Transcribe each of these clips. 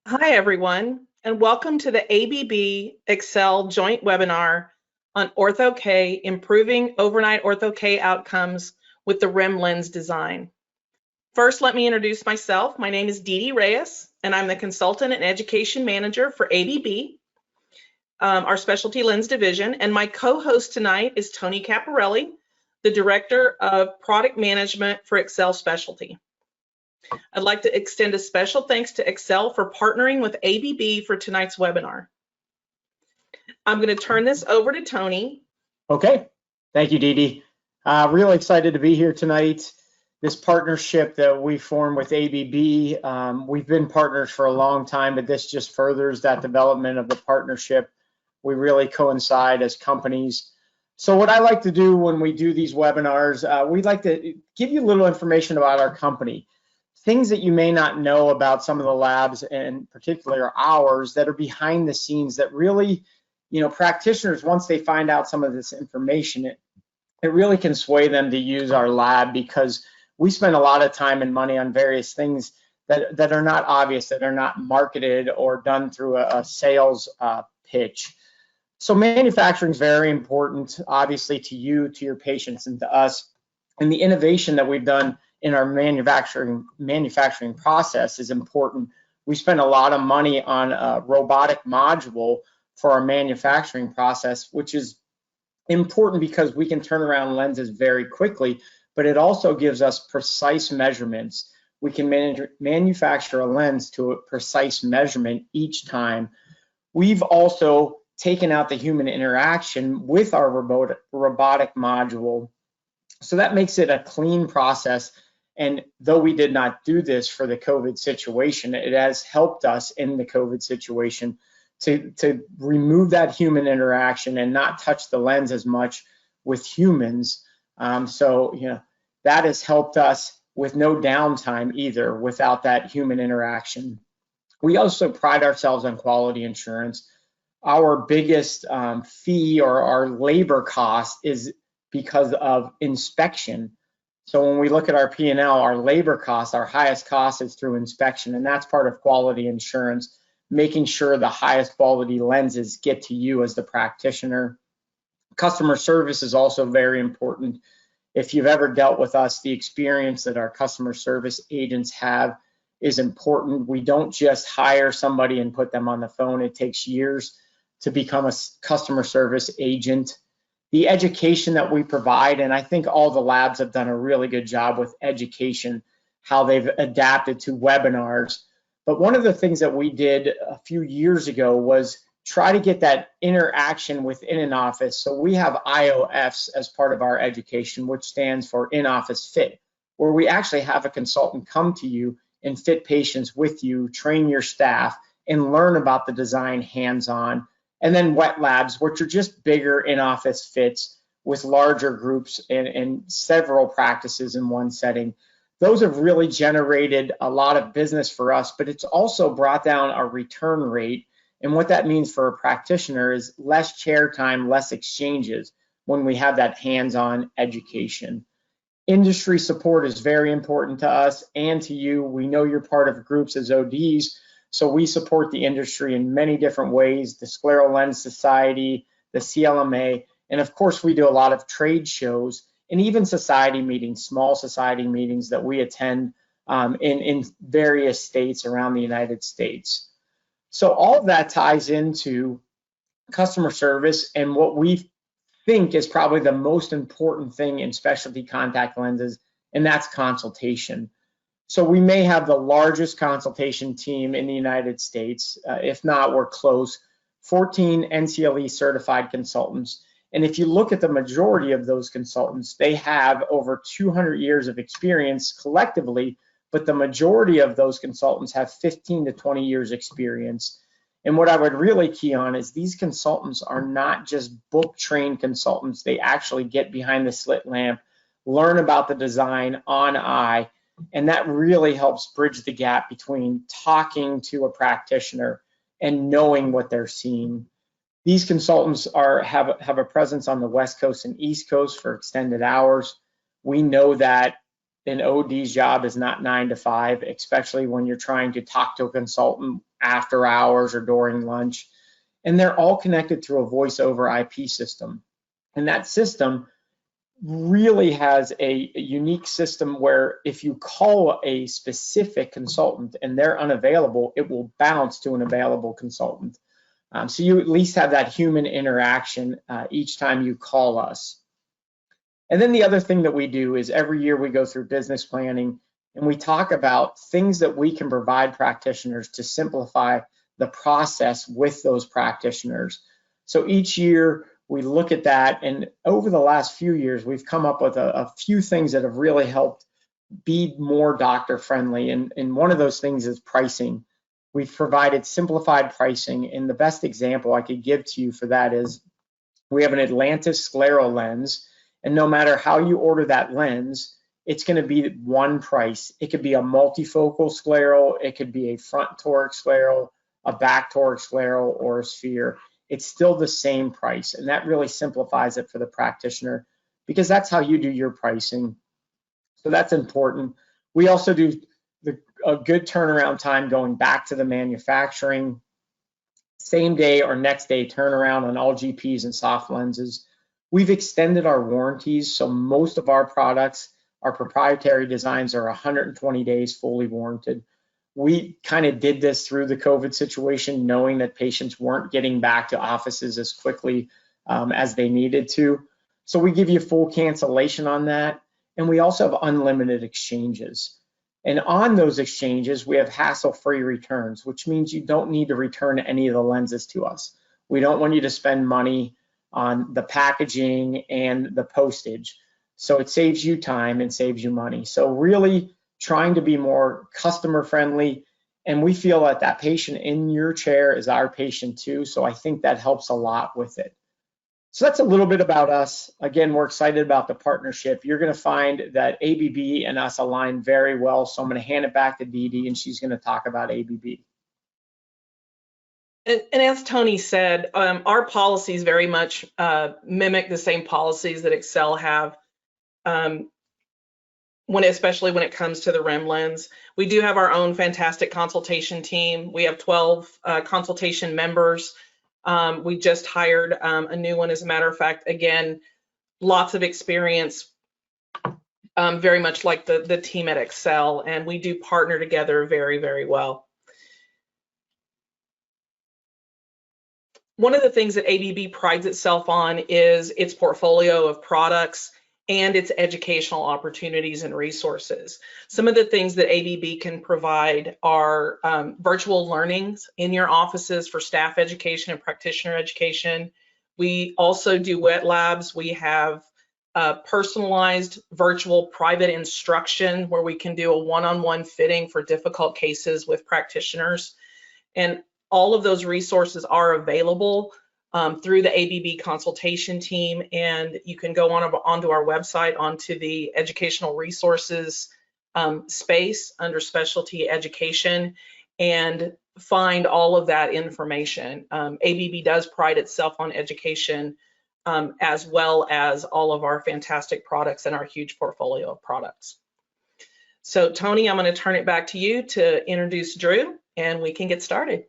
Hi, everyone, and welcome to the ABB X-Cel joint webinar on Ortho-K, improving overnight Ortho-K outcomes with the REMLens design. First, let me introduce myself. My name is DeDe Reyes, and I'm the Consultant and Education Manager for ABB, our Specialty Lens Division, and my co-host tonight is Tony Caporali, the Director of Product Management for X-Cel Specialty. I'd like to extend a special thanks to X-Cel for partnering with ABB for tonight's webinar. I'm going to turn this over to Tony. Okay, thank you, DeDe. Really excited to be here tonight. This partnership that we formed with ABB, we've been partners for a long time, but this just furthers that development of the partnership. We really coincide as companies. So what I like to do when we do these webinars, we like to give you a little information about our company. Things that you may not know about some of the labs, and particularly ours, that are behind the scenes that really, practitioners, once they find out some of this information, it really can sway them to use our lab, because we spend a lot of time and money on various things that are not obvious, that are not marketed or done through a sales pitch. So manufacturing is very important, obviously, to you, to your patients, and to us. And the innovation that we've done in our manufacturing process is important. We spend a lot of money on a robotic module for our manufacturing process, which is important because we can turn around lenses very quickly, but it also gives us precise measurements. We can manufacture a lens to a precise measurement each time. We've also taken out the human interaction with our robotic module, so that makes it a clean process. And though we did not do this for the COVID situation, it has helped us in the COVID situation to remove that human interaction and not touch the lens as much with humans. So that has helped us with no downtime either without that human interaction. We also pride ourselves on quality assurance. Our biggest fee or our labor cost is because of inspection. So when we look at our P&L, our labor costs, our highest cost is through inspection, and that's part of quality assurance, making sure the highest quality lenses get to you as the practitioner. Customer service is also very important. If you've ever dealt with us, the experience that our customer service agents have is important. We don't just hire somebody and put them on the phone. It takes years to become a customer service agent. The education that we provide, and I think all the labs have done a really good job with education, how they've adapted to webinars. But one of the things that we did a few years ago was try to get that interaction within an office. So we have IOFs as part of our education, which stands for in-office fit, where we actually have a consultant come to you and fit patients with you, train your staff, and learn about the design hands-on. And then wet labs, which are just bigger in-office fits with larger groups and several practices in one setting. Those have really generated a lot of business for us, but it's also brought down our return rate. And what that means for a practitioner is less chair time, less exchanges when we have that hands-on education. Industry support is very important to us and to you. We know you're part of groups as ODs, so we support the industry in many different ways, the Scleral Lens Society, the CLMA, and of course we do a lot of trade shows and even society meetings, small society meetings that we attend in various states around the United States. So all of that ties into customer service and what we think is probably the most important thing in specialty contact lenses, and that's consultation. So we may have the largest consultation team in the United States. If not, we're close. 14 NCLE certified consultants. And if you look at the majority of those consultants, they have over 200 years of experience collectively, but the majority of those consultants have 15 to 20 years experience. And what I would really key on is these consultants are not just book trained consultants. They actually get behind the slit lamp, learn about the design on eye, and that really helps bridge the gap between talking to a practitioner and knowing what they're seeing. These consultants have a presence on the West Coast and East Coast for extended hours. We know that an OD's job is not 9 to 5, especially when you're trying to talk to a consultant after hours or during lunch. And they're all connected through a voice over IP system. And that system really has a unique system where if you call a specific consultant and they're unavailable, it will bounce to an available consultant. So you at least have that human interaction each time you call us. And then the other thing that we do is every year we go through business planning and we talk about things that we can provide practitioners to simplify the process with those practitioners. So each year we look at that, and over the last few years, we've come up with a few things that have really helped be more doctor friendly. And one of those things is pricing. We've provided simplified pricing, and the best example I could give to you for that is we have an Atlantis scleral lens, and no matter how you order that lens, it's going to be one price. It could be a multifocal scleral, it could be a front toric scleral, a back toric scleral, or a sphere. It's still the same price, and that really simplifies it for the practitioner because that's how you do your pricing. So that's important. We also do a good turnaround time going back to the manufacturing, same day or next day turnaround on all GPs and soft lenses. We've extended our warranties, so most of our products, our proprietary designs, are 120 days fully warranted. We kind of did this through the COVID situation, knowing that patients weren't getting back to offices as quickly as they needed to. So we give you full cancellation on that. And we also have unlimited exchanges. And on those exchanges, we have hassle-free returns, which means you don't need to return any of the lenses to us. We don't want you to spend money on the packaging and the postage. So it saves you time and saves you money. So really trying to be more customer friendly. And we feel that that patient in your chair is our patient too. So I think that helps a lot with it. So that's a little bit about us. Again, we're excited about the partnership. You're going to find that ABB and us align very well. So I'm going to hand it back to DeDe, and she's going to talk about ABB. And as Tony said, our policies very much mimic the same policies that X-Cel have, especially when it comes to the REMLens. We do have our own fantastic consultation team. We have 12 consultation members. We just hired a new one, as a matter of fact. Again, lots of experience, very much like the team at X-Cel, and we do partner together very, very well. One of the things that ABB prides itself on is its portfolio of products and its educational opportunities and resources. Some of the things that ABB can provide are virtual learnings in your offices for staff education and practitioner education. We also do wet labs. We have personalized virtual private instruction where we can do a one-on-one fitting for difficult cases with practitioners. And all of those resources are available through the ABB Consultation Team, and you can go onto our website, onto the educational resources space under specialty education, and find all of that information. ABB does pride itself on education as well as all of our fantastic products and our huge portfolio of products. So Tony, I'm going to turn it back to you to introduce Drew, and we can get started.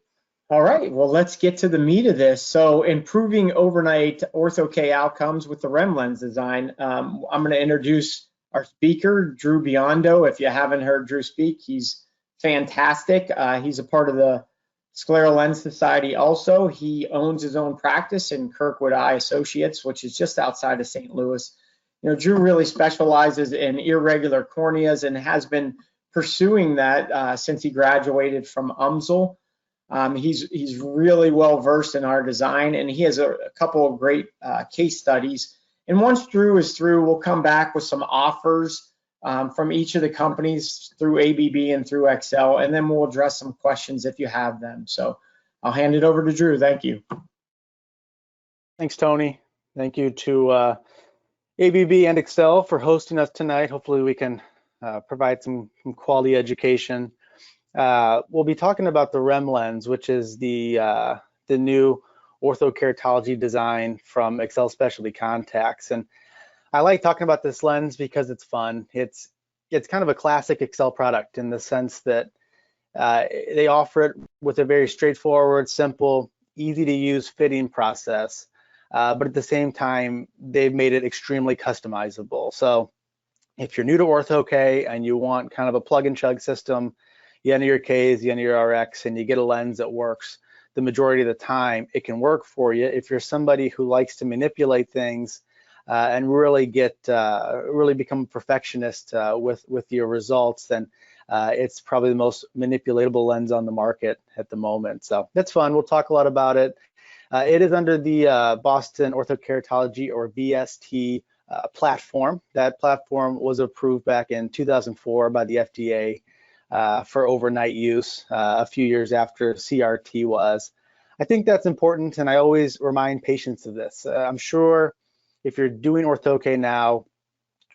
All right, well, let's get to the meat of this. So improving overnight OrthoK outcomes with the REMLens design. I'm going to introduce our speaker, Drew Biondo. If you haven't heard Drew speak, he's fantastic. He's a part of the Scleral Lens Society also. He owns his own practice in Kirkwood Eye Associates, which is just outside of St. Louis. You know, Drew really specializes in irregular corneas and has been pursuing that since he graduated from UMSL. He's really well versed in our design, and he has a couple of great case studies. And once Drew is through, we'll come back with some offers from each of the companies through ABB and through X-Cel, and then we'll address some questions if you have them. So I'll hand it over to Drew. Thank you. Thanks, Tony. Thank you to ABB and X-Cel for hosting us tonight. Hopefully we can provide some quality education. We'll be talking about the REMLens, which is the new orthokeratology design from X-Cel Specialty Contacts. And I like talking about this lens because it's fun. It's it's kind of a classic X-Cel product in the sense that they offer it with a very straightforward, simple, easy to use fitting process, but at the same time, they've made it extremely customizable. So if you're new to OrthoK and you want kind of a plug and chug system, you enter your Ks, you enter your RX, and you get a lens that works the majority of the time, it can work for you. If you're somebody who likes to manipulate things and really become a perfectionist with your results, then it's probably the most manipulatable lens on the market at the moment. So that's fun. We'll talk a lot about it. It is under the Boston Orthokeratology, or BST, platform. That platform was approved back in 2004 by the FDA for overnight use a few years after CRT was. I think that's important, and I always remind patients of this. I'm sure if you're doing OrthoK now,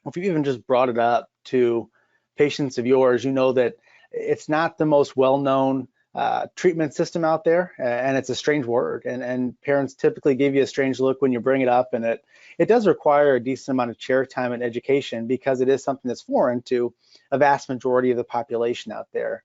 if you've even just brought it up to patients of yours, you know that it's not the most well-known treatment system out there, and it's a strange word, and parents typically give you a strange look when you bring it up, and it does require a decent amount of chair time and education because it is something that's foreign to a vast majority of the population out there.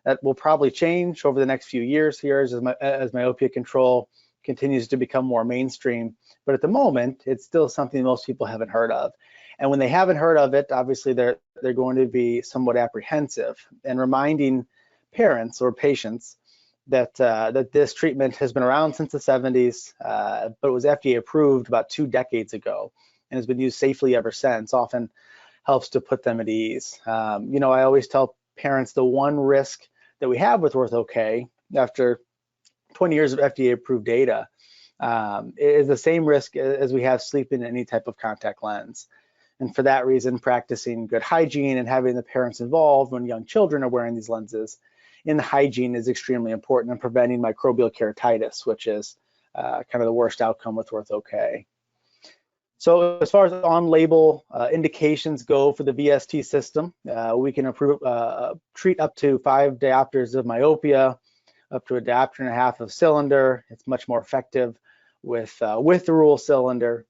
That will probably change over the next few years here as myopia control continues to become more mainstream, but at the moment, it's still something most people haven't heard of. And when they haven't heard of it, obviously they're going to be somewhat apprehensive, and reminding parents or patients that this treatment has been around since the 70s, but it was FDA approved about 2 decades ago and has been used safely ever since, often helps to put them at ease. You know, I always tell parents the one risk that we have with OrthoK after 20 years of FDA approved data is the same risk as we have sleeping in any type of contact lens. And for that reason, practicing good hygiene and having the parents involved when young children are wearing these lenses in the hygiene is extremely important in preventing microbial keratitis, which is kind of the worst outcome with OrthoK. So as far as on-label indications go for the VST system, we can treat up to 5 diopters of myopia, up to a diopter and a half of cylinder. It's much more effective with the rule cylinder,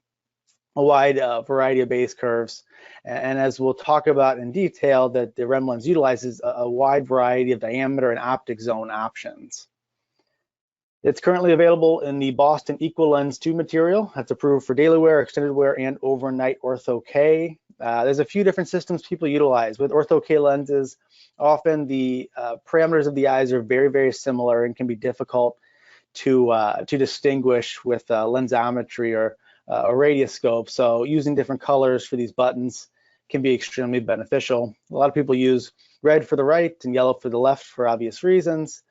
a wide variety of base curves. And as we'll talk about in detail, that the REMLens utilizes a wide variety of diameter and optic zone options. It's currently available in the Boston EquiLens 2 material. That's approved for daily wear, extended wear, and overnight OrthoK. There's a few different systems people utilize. With OrthoK lenses, often the parameters of the eyes are very, very similar and can be difficult to distinguish with lensometry or a radioscope. So using different colors for these buttons can be extremely beneficial. A lot of people use red for the right and yellow for the left for obvious reasons.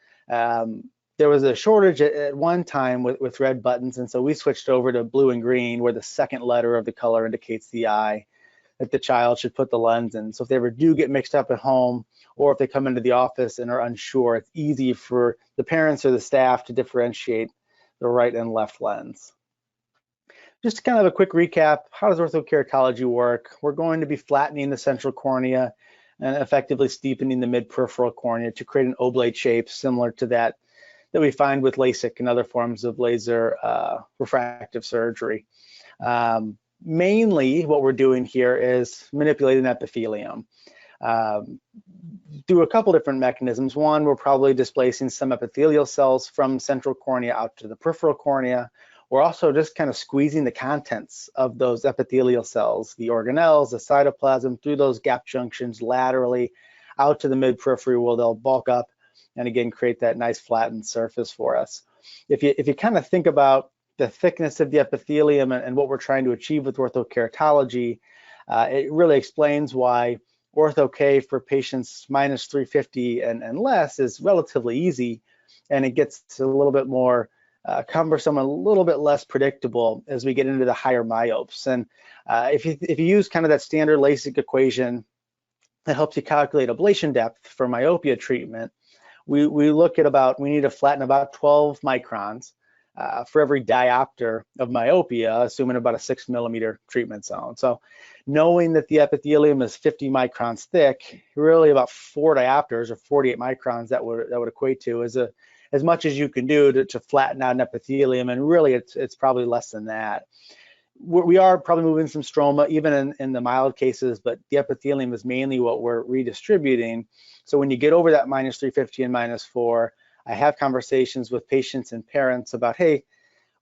There was a shortage at one time with red buttons, and so we switched over to blue and green, where the second letter of the color indicates the eye that the child should put the lens in. So if they ever do get mixed up at home, or if they come into the office and are unsure, it's easy for the parents or the staff to differentiate the right and left lens. Just kind of a quick recap, how does orthokeratology work? We're going to be flattening the central cornea and effectively steepening the mid-peripheral cornea to create an oblate shape similar to that we find with LASIK and other forms of laser refractive surgery. Mainly what we're doing here is manipulating epithelium through a couple different mechanisms. One, we're probably displacing some epithelial cells from central cornea out to the peripheral cornea. We're also just kind of squeezing the contents of those epithelial cells, the organelles, the cytoplasm, through those gap junctions laterally out to the mid-periphery, where they'll bulk up and again create that nice flattened surface for us. If you kind of think about the thickness of the epithelium and what we're trying to achieve with orthokeratology, it really explains why OrthoK for patients minus 350 and less is relatively easy, and it gets a little bit more cumbersome, a little bit less predictable as we get into the higher myopes. And if you use kind of that standard LASIK equation that helps you calculate ablation depth for myopia treatment, we look at we need to flatten about 12 microns for every diopter of myopia, assuming about a 6 millimeter treatment zone. So knowing that the epithelium is 50 microns thick, really about 4 diopters or 48 microns that would equate to is as much as you can do to flatten out an epithelium, and really it's probably less than that. we are probably moving some stroma even in the mild cases, but the epithelium is mainly what we're redistributing. So when you get over that -350 and -4, I have conversations with patients and parents about, hey,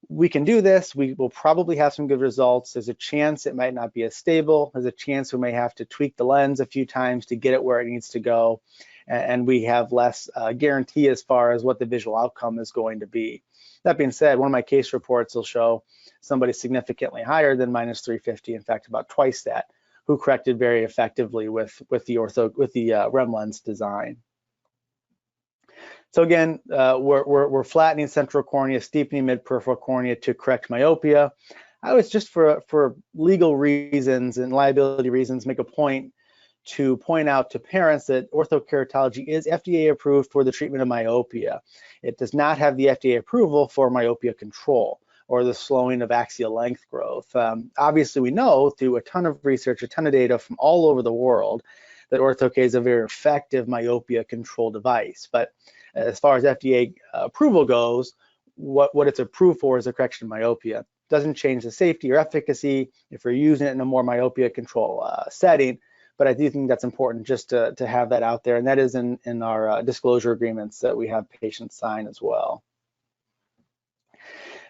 we can do this. We will probably have some good results. There's a chance it might not be as stable. There's a chance we may have to tweak the lens a few times to get it where it needs to go. And we have less guarantee as far as what the visual outcome is going to be. That being said, one of my case reports will show somebody significantly higher than -350, in fact, about twice that, who corrected very effectively with the REMLens design. So again, we're flattening central cornea, steepening mid-peripheral cornea to correct myopia. I was just for legal reasons and liability reasons make a point to point out to parents that orthokeratology is FDA approved for the treatment of myopia. It does not have the FDA approval for myopia control or the slowing of axial length growth. Obviously, we know through a ton of research, a ton of data from all over the world, that OrthoK is a very effective myopia control device. But as far as FDA approval goes, what it's approved for is the correction of myopia. It doesn't change the safety or efficacy if you're using it in a more myopia control setting. But I do think that's important just to have that out there, and that is in our disclosure agreements that we have patients sign as well.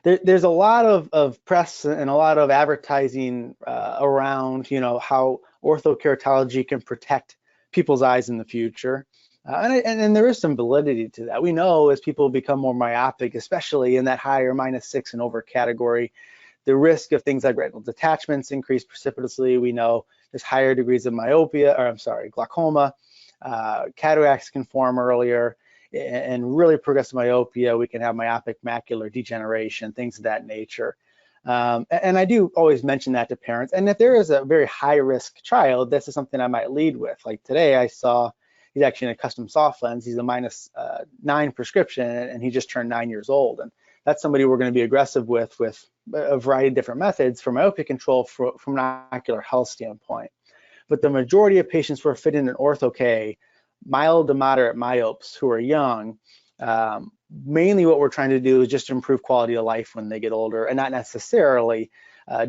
There's a lot of press and a lot of advertising around, how orthokeratology can protect people's eyes in the future, and there is some validity to that. We know as people become more myopic, especially in that higher -6 and over category, the risk of things like retinal detachments increase precipitously. We know there's higher degrees of glaucoma, cataracts can form earlier, and really progressive myopia, we can have myopic macular degeneration, things of that nature. And I do always mention that to parents. And if there is a very high risk child, this is something I might lead with. Like today I saw, he's actually in a custom soft lens, he's a -9 prescription, and he just turned 9 years old. And that's somebody we're going to be aggressive with a variety of different methods for myopia control from an ocular health standpoint. But the majority of patients we're fitting in OrthoK, mild to moderate myopes who are young, mainly what we're trying to do is just improve quality of life when they get older, and not necessarily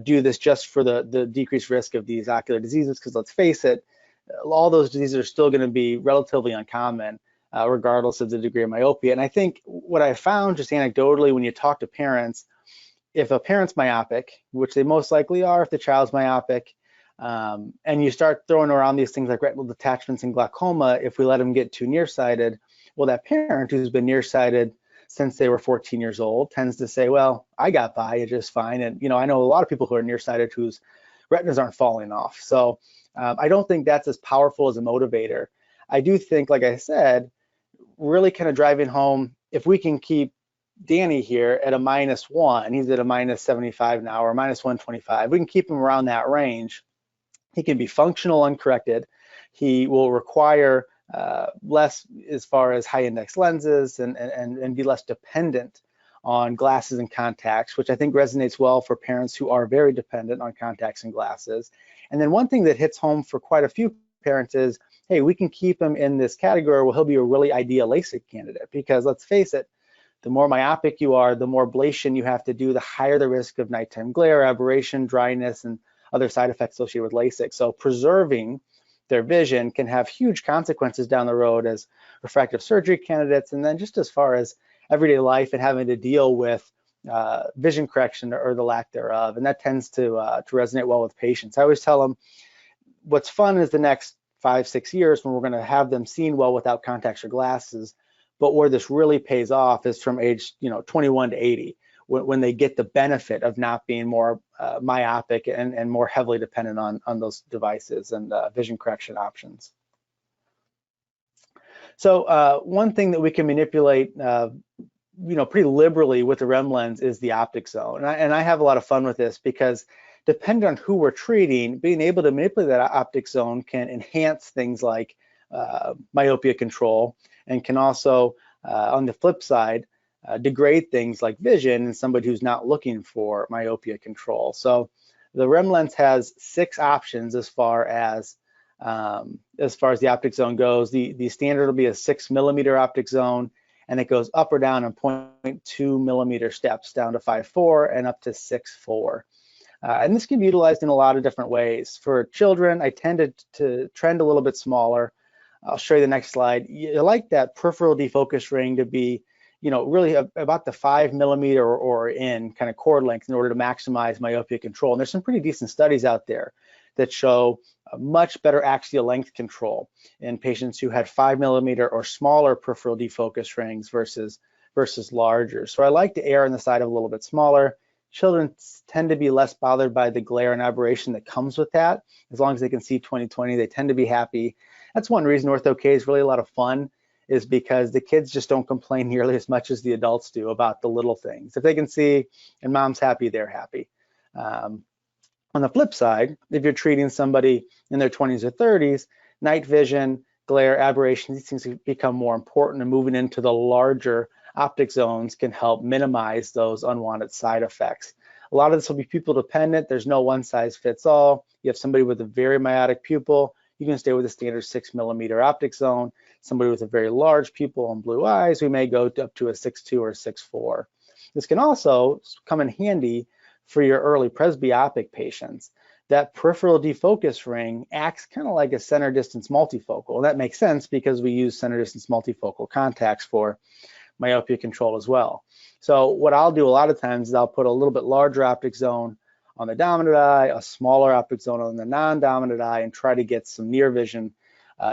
do this just for the decreased risk of these ocular diseases, because let's face it, all those diseases are still going to be relatively uncommon, regardless of the degree of myopia. And I think what I found just anecdotally when you talk to parents, if a parent's myopic, which they most likely are if the child's myopic, and you start throwing around these things like retinal detachments and glaucoma, if we let them get too nearsighted, well, that parent who's been nearsighted since they were 14 years old tends to say, well, I got by just fine. And, I know a lot of people who are nearsighted whose retinas aren't falling off. So I don't think that's as powerful as a motivator. I do think, like I said, really kind of driving home, if we can keep Danny here at a -1, he's at a -75 now, or -125, we can keep him around that range. He can be functional uncorrected. He will require less as far as high index lenses and be less dependent on glasses and contacts, which I think resonates well for parents who are very dependent on contacts and glasses. And then one thing that hits home for quite a few parents is, hey, we can keep him in this category where he'll be a really ideal LASIK candidate, because let's face it, the more myopic you are, the more ablation you have to do, the higher the risk of nighttime glare, aberration, dryness, and other side effects associated with LASIK. So preserving their vision can have huge consequences down the road as refractive surgery candidates, and then just as far as everyday life and having to deal with vision correction or the lack thereof. And that tends to resonate well with patients. I always tell them what's fun is the next 5-6 years when we're going to have them seeing well without contacts or glasses. But where this really pays off is from age 21 to 80, when they get the benefit of not being more myopic and more heavily dependent on those devices and vision correction options. So one thing that we can manipulate pretty liberally with the REMLens is the Optic Zone. And I have a lot of fun with this because depending on who we're treating, being able to manipulate that Optic Zone can enhance things like myopia control, and can also, on the flip side, degrade things like vision in somebody who's not looking for myopia control. So the REMLens has 6 options as far as the Optic Zone goes. The standard will be a 6mm Optic Zone, and it goes up or down in 0.2mm steps, down to 5.4 and up to 6.4. And this can be utilized in a lot of different ways. For children, I tend to trend a little bit smaller. I'll show you the next slide. You like that peripheral defocus ring to be, really about the 5 millimeter or in kind of cord length in order to maximize myopia control. And there's some pretty decent studies out there that show a much better axial length control in patients who had 5 millimeter or smaller peripheral defocus rings versus larger. So I like to err on the side of a little bit smaller. Children tend to be less bothered by the glare and aberration that comes with that. As long as they can see 20/20, they tend to be happy. That's one reason OrthoK is really a lot of fun, is because the kids just don't complain nearly as much as the adults do about the little things. If they can see and mom's happy, they're happy. On the flip side, if you're treating somebody in their 20s or 30s, night vision, glare, aberration, these things become more important, and moving into the larger optic zones can help minimize those unwanted side effects. A lot of this will be pupil dependent. There's no one size fits all. You have somebody with a very myotic pupil, you can stay with a standard 6 millimeter optic zone. Somebody with a very large pupil and blue eyes, we may go up to a 6.2 or 6.4. This can also come in handy for your early presbyopic patients. That peripheral defocus ring acts kind of like a center distance multifocal. And that makes sense because we use center distance multifocal contacts for myopia control as well. So what I'll do a lot of times is I'll put a little bit larger optic zone on the dominant eye, a smaller optic zone on the non-dominant eye, and try to get some near vision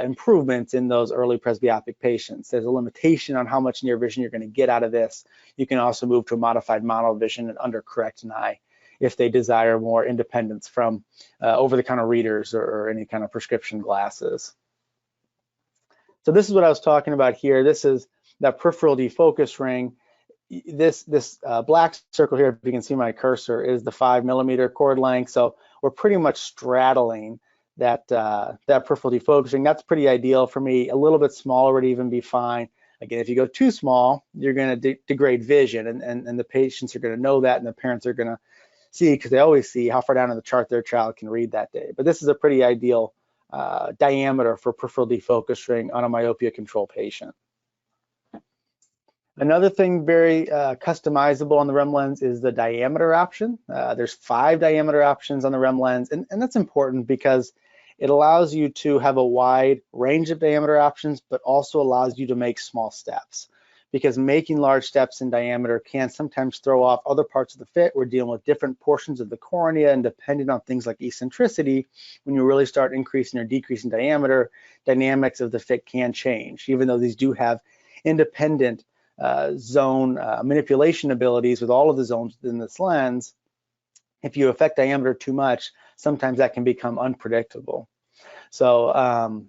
improvements in those early presbyopic patients. There's a limitation on how much near vision you're going to get out of this. You can also move to a modified monovision and undercorrect an eye if they desire more independence from over-the-counter readers or any kind of prescription glasses. So this is what I was talking about here. This is that peripheral defocus ring. This black circle here, if you can see my cursor, is the 5 millimeter cord length. So we're pretty much straddling that peripheral defocusing. That's pretty ideal for me. A little bit smaller would even be fine. Again, if you go too small, you're going to degrade vision, and the patients are going to know that, and the parents are going to see, because they always see how far down in the chart their child can read that day. But this is a pretty ideal diameter for peripheral defocusing on a myopia control patient. Another thing very customizable on the REMLens is the diameter option. There's 5 diameter options on the REMLens, and that's important because it allows you to have a wide range of diameter options, but also allows you to make small steps, because making large steps in diameter can sometimes throw off other parts of the fit. We're dealing with different portions of the cornea, and depending on things like eccentricity, when you really start increasing or decreasing diameter, dynamics of the fit can change, even though these do have independent zone manipulation abilities with all of the zones within this lens. If you affect diameter too much, sometimes that can become unpredictable. So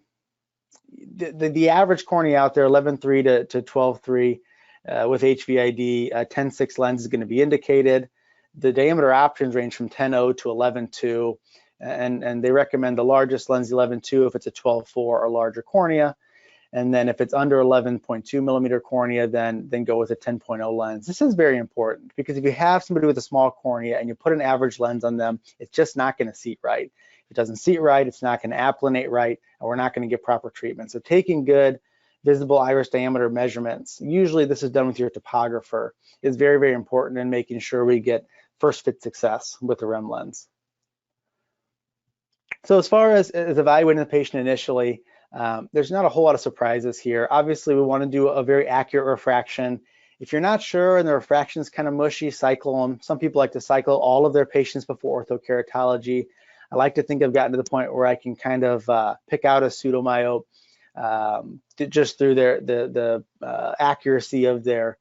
the average cornea out there, 11.3 to 12.3 with HVID, 10.6 lens is going to be indicated. The diameter options range from 10.0 to 11.2, and they recommend the largest lens, 11.2, if it's a 12.4 or larger cornea. And then if it's under 11.2 millimeter cornea, then go with a 10.0 lens. This is very important, because if you have somebody with a small cornea and you put an average lens on them, it's just not going to seat right. If it doesn't seat right, it's not going to applanate right, and we're not going to get proper treatment. So taking good visible iris diameter measurements, usually this is done with your topographer, is very, very important in making sure we get first fit success with the REMLens. So as far as evaluating the patient initially, there's not a whole lot of surprises here. Obviously, we want to do a very accurate refraction. If you're not sure and the refraction is kind of mushy, cycle them. Some people like to cycle all of their patients before orthokeratology. I like to think I've gotten to the point where I can kind of pick out a pseudomyope just through the accuracy of their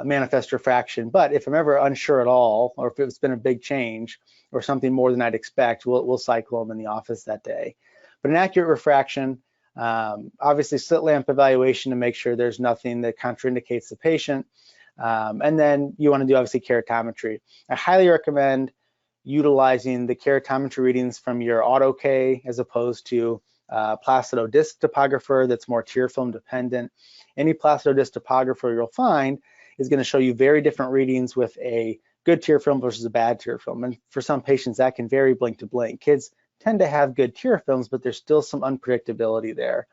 manifest refraction. But if I'm ever unsure at all, or if it's been a big change or something more than I'd expect, we'll cycle them in the office that day. But an accurate refraction, obviously slit lamp evaluation to make sure there's nothing that contraindicates the patient. And then you want to do obviously keratometry. I highly recommend utilizing the keratometry readings from your OrthoK as opposed to placido disc topographer that's more tear film dependent. Any placido disc topographer you'll find is going to show you very different readings with a good tear film versus a bad tear film. And for some patients that can vary blink to blink. Kids tend to have good tear films, but there's still some unpredictability there.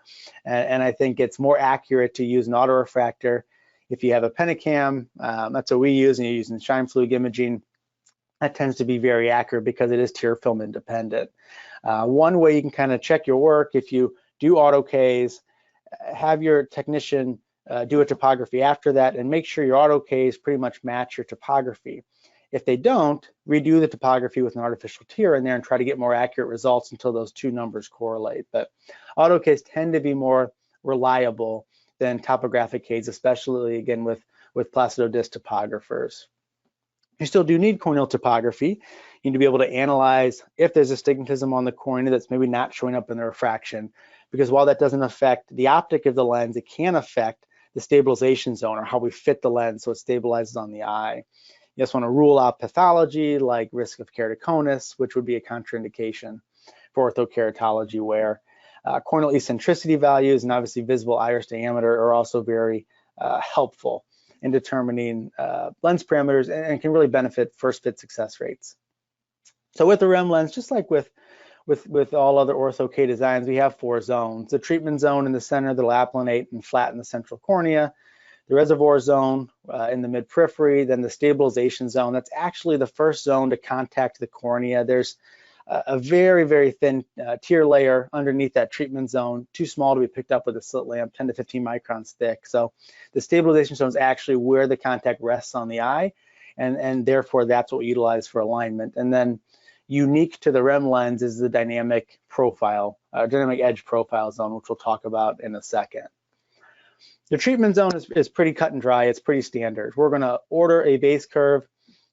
And I think it's more accurate to use an autorefractor. If you have a Penacam, that's what we use, and you're using shine fluid imaging, that tends to be very accurate because it is tear film independent. One way you can kind of check your work, if you do Auto-Ks, have your technician do a topography after that and make sure your Auto-Ks pretty much match your topography. If they don't, redo the topography with an artificial tear in there and try to get more accurate results until those two numbers correlate. But Auto-Ks tend to be more reliable than topographic Ks, especially again with placidodisc topographers. You still do need corneal topography. You need to be able to analyze if there's astigmatism on the cornea that's maybe not showing up in the refraction, because while that doesn't affect the optic of the lens, it can affect the stabilization zone, or how we fit the lens so it stabilizes on the eye. You just want to rule out pathology like risk of keratoconus, which would be a contraindication for orthokeratology wear. Corneal eccentricity values and obviously visible iris diameter are also very helpful in determining lens parameters and can really benefit first fit success rates. So with the REMLens, just like with all other OrthoK designs, we have 4 zones: the treatment zone in the center that'll applanate and flatten the central cornea, the reservoir zone in the mid periphery, then the stabilization zone. That's actually the first zone to contact the cornea. There's a very, very thin tear layer underneath that treatment zone, too small to be picked up with a slit lamp, 10 to 15 microns thick. So the stabilization zone is actually where the contact rests on the eye, and therefore that's what we utilize for alignment. And then unique to the REMLens is the dynamic profile, dynamic edge profile zone, which we'll talk about in a second. The treatment zone is pretty cut and dry. It's pretty standard. We're going to order a base curve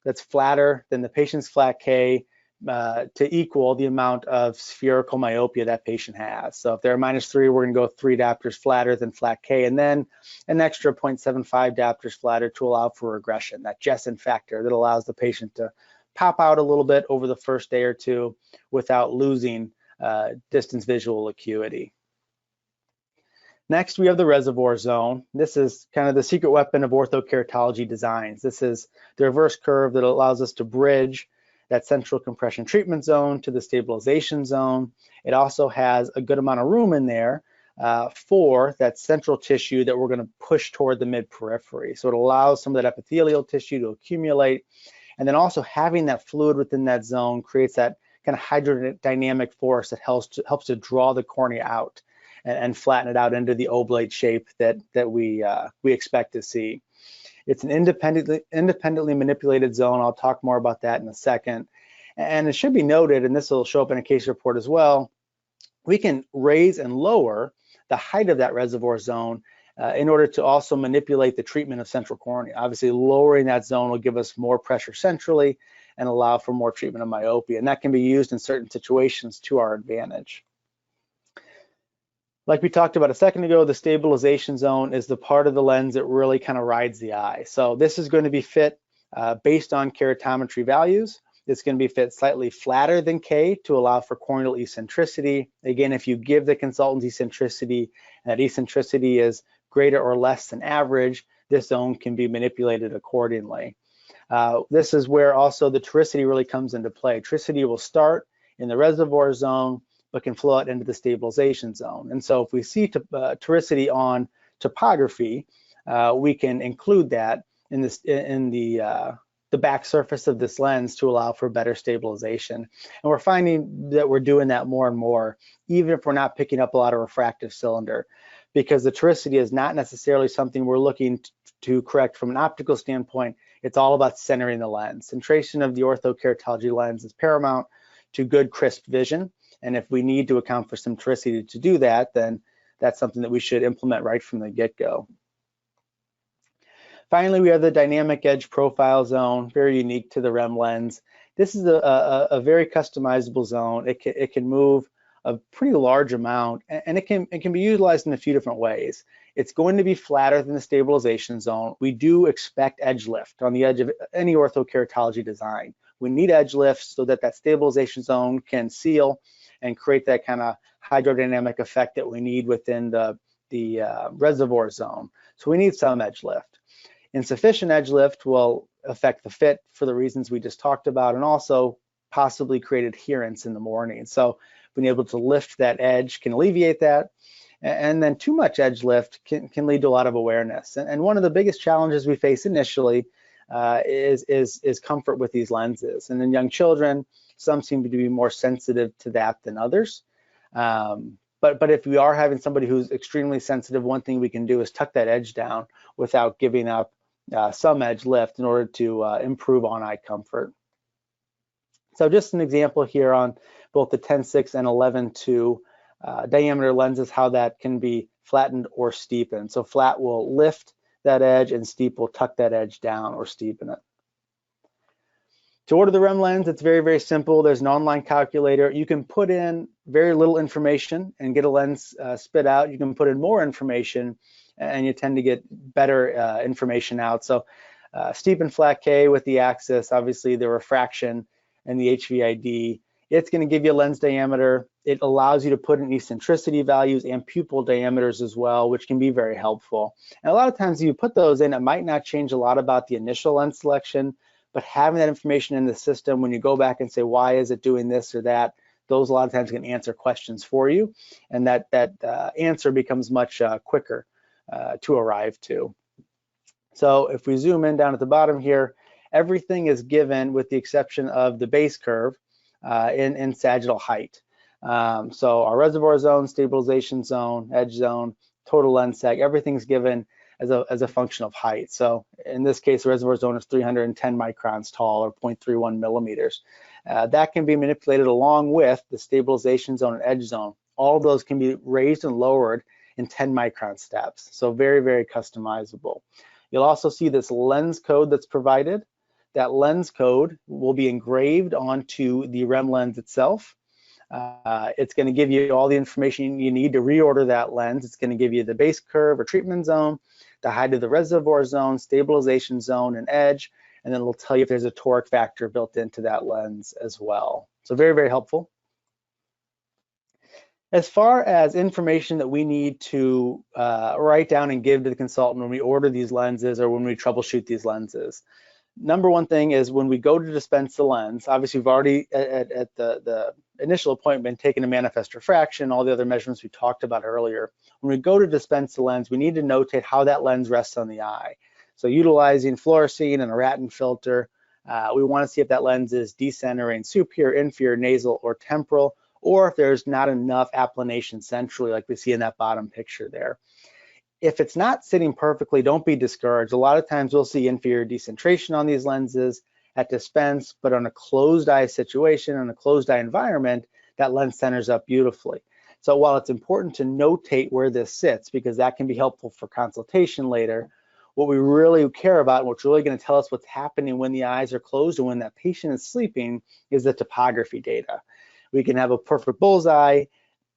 that's flatter than the patient's flat K to equal the amount of spherical myopia that patient has. So if they're -3, we're going to go 3 diopters flatter than flat K, and then an extra 0.75 diopters flatter to allow for regression, that Jessen factor that allows the patient to pop out a little bit over the first day or two without losing distance visual acuity. Next, we have the reservoir zone. This is kind of the secret weapon of orthokeratology designs. This is the reverse curve that allows us to bridge that central compression treatment zone to the stabilization zone. It also has a good amount of room in there for that central tissue that we're going to push toward the mid periphery. So it allows some of that epithelial tissue to accumulate. And then also having that fluid within that zone creates that kind of hydrodynamic force that helps to draw the cornea out and flatten it out into the oblate shape that we expect to see. It's an independently manipulated zone. I'll talk more about that in a second. And it should be noted, and this will show up in a case report as well, we can raise and lower the height of that reservoir zone in order to also manipulate the treatment of central cornea. Obviously, lowering that zone will give us more pressure centrally and allow for more treatment of myopia. And that can be used in certain situations to our advantage. Like we talked about a second ago, the stabilization zone is the part of the lens that really kind of rides the eye. So this is going to be fit based on keratometry values. It's going to be fit slightly flatter than K to allow for corneal eccentricity. Again, if you give the consultant eccentricity, and that eccentricity is greater or less than average, this zone can be manipulated accordingly. This is where also the toricity really comes into play. Toricity will start in the reservoir zone, but can flow out into the stabilization zone. And so if we see toricity on topography, we can include that in the back surface of this lens to allow for better stabilization. And we're finding that we're doing that more and more, even if we're not picking up a lot of refractive cylinder, because the toricity is not necessarily something we're looking to correct from an optical standpoint. It's all about centering the lens. Centration of the orthokeratology lens is paramount to good, crisp vision. And if we need to account for some toricity to do that, then that's something that we should implement right from the get-go. Finally, we have the dynamic edge profile zone, very unique to the REMLens. This is a very customizable zone. It can move a pretty large amount, and it can be utilized in a few different ways. It's going to be flatter than the stabilization zone. We do expect edge lift on the edge of any orthokeratology design. We need edge lift so that that stabilization zone can seal and create that kind of hydrodynamic effect that we need within the reservoir zone. So we need some edge lift. Insufficient edge lift will affect the fit for the reasons we just talked about, and also possibly create adherence in the morning. So being able to lift that edge can alleviate that. And then too much edge lift can lead to a lot of awareness. And one of the biggest challenges we face initially is comfort with these lenses. And in young children, some seem to be more sensitive to that than others. But if we are having somebody who's extremely sensitive, one thing we can do is tuck that edge down without giving up some edge lift in order to improve on-eye comfort. So just an example here on both the 10.6 and 11.2 diameter lenses, how that can be flattened or steepened. So flat will lift that edge and steep will tuck that edge down or steepen it. To order the REMLens, it's very, very simple. There's an online calculator. You can put in very little information and get a lens spit out. You can put in more information and you tend to get better information out. So Steepen flat K with the axis, obviously the refraction and the HVID, it's going to give you a lens diameter. It allows you to put in eccentricity values and pupil diameters as well, which can be very helpful. And a lot of times if you put those in, it might not change a lot about the initial lens selection, but having that information in the system, when you go back and say, why is it doing this or that, those a lot of times can answer questions for you. And that answer becomes much quicker to arrive to. So if we zoom in down at the bottom here, everything is given with the exception of the base curve in sagittal height. So our reservoir zone, stabilization zone, edge zone, total lens sag, everything's given as a function of height. So in this case, the reservoir zone is 310 microns tall or 0.31 millimeters. That can be manipulated along with the stabilization zone and edge zone. All of those can be raised and lowered in 10 micron steps. So very, very customizable. You'll also see this lens code that's provided. That lens code will be engraved onto the REMLens itself. It's going to give you all the information you need to reorder that lens. It's going to give you the base curve or treatment zone, the height of the reservoir zone, stabilization zone, and edge, and then it'll tell you if there's a toric factor built into that lens as well. So very, very helpful. As far as information that we need to write down and give to the consultant when we order these lenses or when we troubleshoot these lenses, number one thing is when we go to dispense the lens, obviously we've already at the initial appointment taken a manifest refraction, all the other measurements we talked about earlier. When we go to dispense the lens, we need to notate how that lens rests on the eye. So utilizing fluorescein and a Ratten filter, we want to see if that lens is decentering superior, inferior, nasal, or temporal, or if there's not enough applanation centrally like we see in that bottom picture there. If it's not sitting perfectly, don't be discouraged. A lot of times we'll see inferior decentration on these lenses at dispense, but on a closed eye situation, in a closed eye environment, that lens centers up beautifully. So while it's important to notate where this sits, because that can be helpful for consultation later, what we really care about, and what's really going to tell us what's happening when the eyes are closed and when that patient is sleeping, is the topography data. We can have a perfect bullseye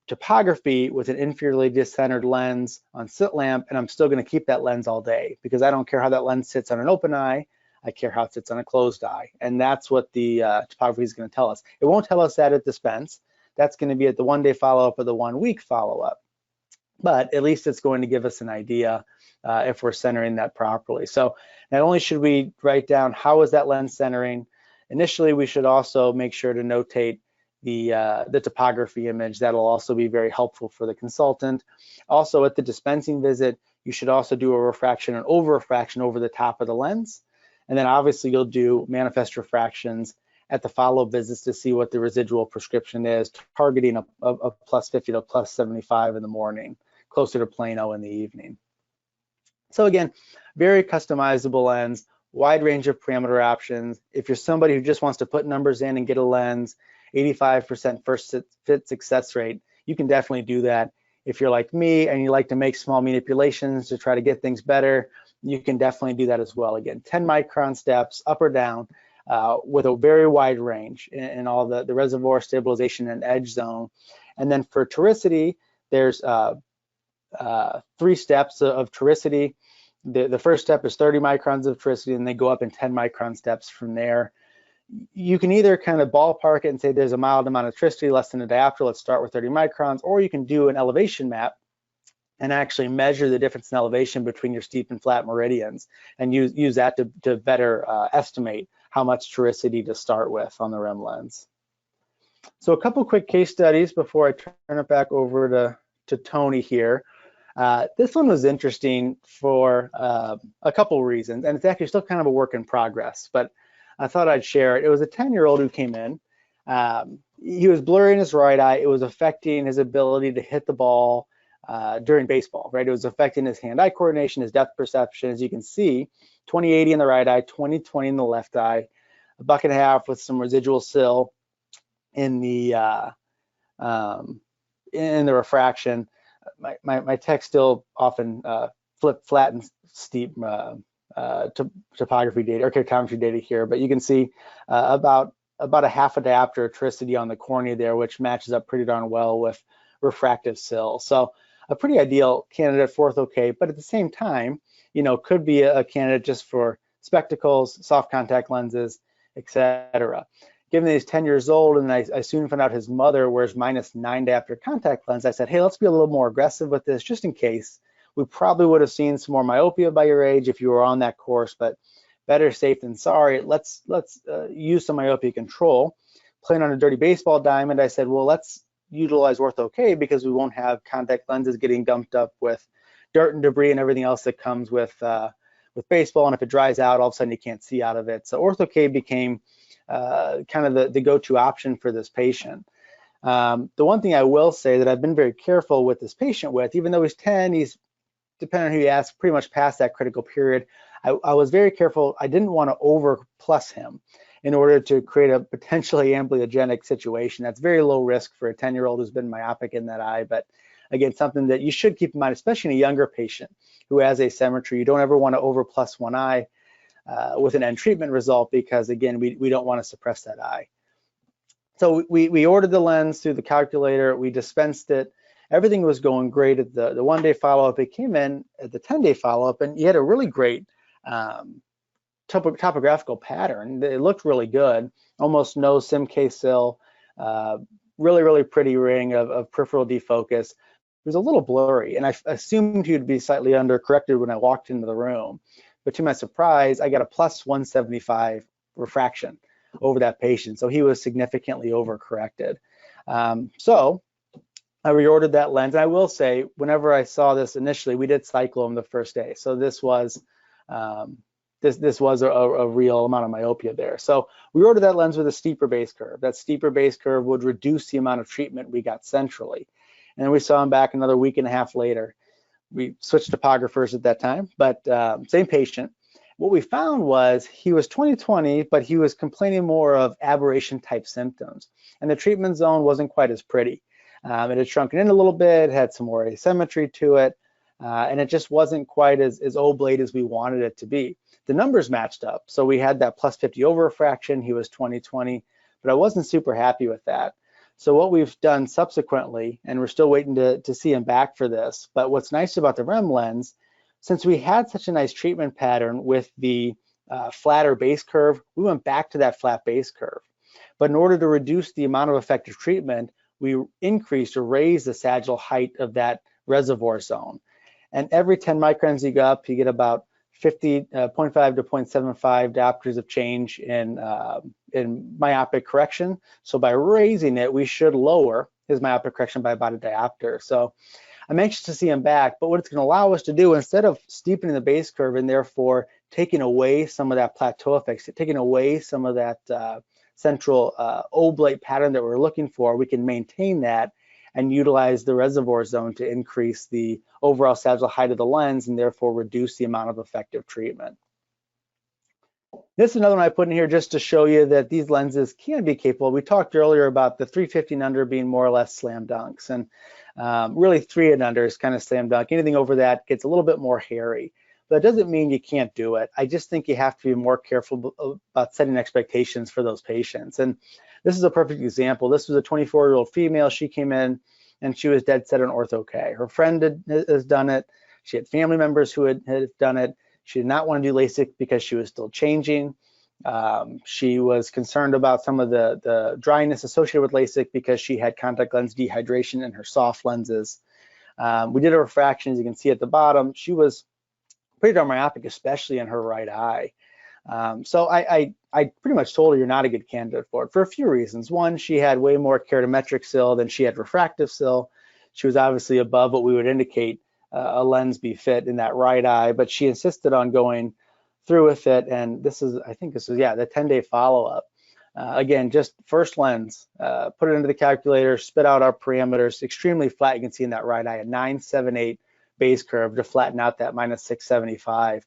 topography with an inferiorly discentered lens on slit lamp, and I'm still going to keep that lens all day because I don't care how that lens sits on an open eye. I care how it sits on a closed eye, and that's what the topography is going to tell us. It won't tell us that at dispense. That's going to be at the 1-day follow-up or the 1-week follow-up, but at least it's going to give us an idea if we're centering that properly. So not only should we write down how is that lens centering, initially we should also make sure to notate the topography image. That'll also be very helpful for the consultant. Also at the dispensing visit, you should also do a refraction and over refraction over the top of the lens. And then obviously you'll do manifest refractions at the follow-up visits to see what the residual prescription is, targeting a plus 50 to plus 75 in the morning, closer to Plano in the evening. So again, very customizable lens, wide range of parameter options. If you're somebody who just wants to put numbers in and get a lens, 85% first fit success rate, you can definitely do that. If you're like me and you like to make small manipulations to try to get things better, you can definitely do that as well. Again, 10 micron steps up or down with a very wide range in all the reservoir, stabilization, and edge zone. And then for toricity, there's 3 steps of toricity. The first step is 30 microns of toricity, and they go up in 10 micron steps from there. You can either kind of ballpark it and say there's a mild amount of toricity, less than a diopter, let's start with 30 microns, or you can do an elevation map and actually measure the difference in elevation between your steep and flat meridians and use that to better estimate how much toricity to start with on the REMLens. So a couple quick case studies before I turn it back over to Tony here. This one was interesting for a couple reasons, and it's actually still kind of a work in progress, but I thought I'd share it. It was a 10-year-old who came in. He was blurry in his right eye. It was affecting his ability to hit the ball during baseball, right? It was affecting his hand-eye coordination, his depth perception. As you can see, 20/80 in the right eye, 20/20 in the left eye, a bucket and a half with some residual sil in the refraction. My tech still often flatten steep topography data or cartometry data here, but you can see about a half a dioptericity on the cornea there, which matches up pretty darn well with refractive sil. So a pretty ideal candidate for Ortho-K, but at the same time, you know, could be a candidate just for spectacles, soft contact lenses, etc. Given that he's 10 years old, and I soon found out his mother wears -9 diopter contact lens, I said, hey, let's be a little more aggressive with this just in case. We probably would have seen some more myopia by your age if you were on that course, but better safe than sorry. Let's use some myopia control. Playing on a dirty baseball diamond, I said, well, let's utilize Ortho-K because we won't have contact lenses getting dumped up with dirt and debris and everything else that comes with baseball. And if it dries out, all of a sudden you can't see out of it. So Ortho-K became kind of the go-to option for this patient. The one thing I will say that I've been very careful with this patient with, even though he's 10, he's, depending on who you ask, pretty much past that critical period. I was very careful. I didn't want to over plus him in order to create a potentially amblyogenic situation. That's very low risk for a 10-year-old who's been myopic in that eye. But again, something that you should keep in mind, especially in a younger patient who has asymmetry. You don't ever want to over plus one eye with an end treatment result, because again, we don't want to suppress that eye. So we ordered the lens through the calculator, we dispensed it, everything was going great at the 1-day follow-up. It came in at the 10-day follow-up, and you had a really great topographical pattern. It looked really good, almost no SIM-K sil, really pretty ring of peripheral defocus. It was a little blurry, and I assumed you'd be slightly under-corrected when I walked into the room. But to my surprise, I got a +175 refraction over that patient. So he was significantly overcorrected. So I reordered that lens. And I will say, whenever I saw this initially, we did cycle him the first day. So this was this was a real amount of myopia there. So we ordered that lens with a steeper base curve. That steeper base curve would reduce the amount of treatment we got centrally. And then we saw him back another week and a half later. We switched topographers at that time, but same patient. What we found was he was 20/20, but he was complaining more of aberration type symptoms. And the treatment zone wasn't quite as pretty. It had shrunken in a little bit, had some more asymmetry to it, and it just wasn't quite as oblate as we wanted it to be. The numbers matched up. So we had that +50 over refraction, he was 20/20, but I wasn't super happy with that. So what we've done subsequently, and we're still waiting to see him back for this, but what's nice about the REMLens, since we had such a nice treatment pattern with the flatter base curve, we went back to that flat base curve. But in order to reduce the amount of effective treatment, we increased or raised the sagittal height of that reservoir zone. And every 10 microns you go up, you get about 0.5 to 0.75 diopters of change in myopic correction. So by raising it, we should lower his myopic correction by about a diopter. So I'm anxious to see him back, but what it's going to allow us to do, instead of steepening the base curve and therefore taking away some of that plateau effects, taking away some of that central oblate pattern that we're looking for, we can maintain that and utilize the reservoir zone to increase the overall sagittal height of the lens and therefore reduce the amount of effective treatment. This is another one I put in here just to show you that these lenses can be capable. We talked earlier about the 350 and under being more or less slam dunks, and really 3 and under is kind of slam dunk. Anything over that gets a little bit more hairy, but it doesn't mean you can't do it. I just think you have to be more careful about setting expectations for those patients. And this is a perfect example. This was a 24-year-old female. She came in and she was dead set on Ortho-K. Her friend has done it. She had family members who had done it. She did not want to do LASIK because she was still changing. She was concerned about some of the dryness associated with LASIK because she had contact lens dehydration in her soft lenses. We did a refraction, as you can see at the bottom. She was pretty darn myopic, especially in her right eye. So I pretty much told her you're not a good candidate for it for a few reasons. One, she had way more keratometric sil than she had refractive sil. She was obviously above what we would indicate a lens be fit in that right eye, but she insisted on going through with it. And I think this is, the 10-day follow-up. Again, just first lens, put it into the calculator, spit out our parameters, extremely flat. You can see in that right eye, a 978 base curve to flatten out that -675.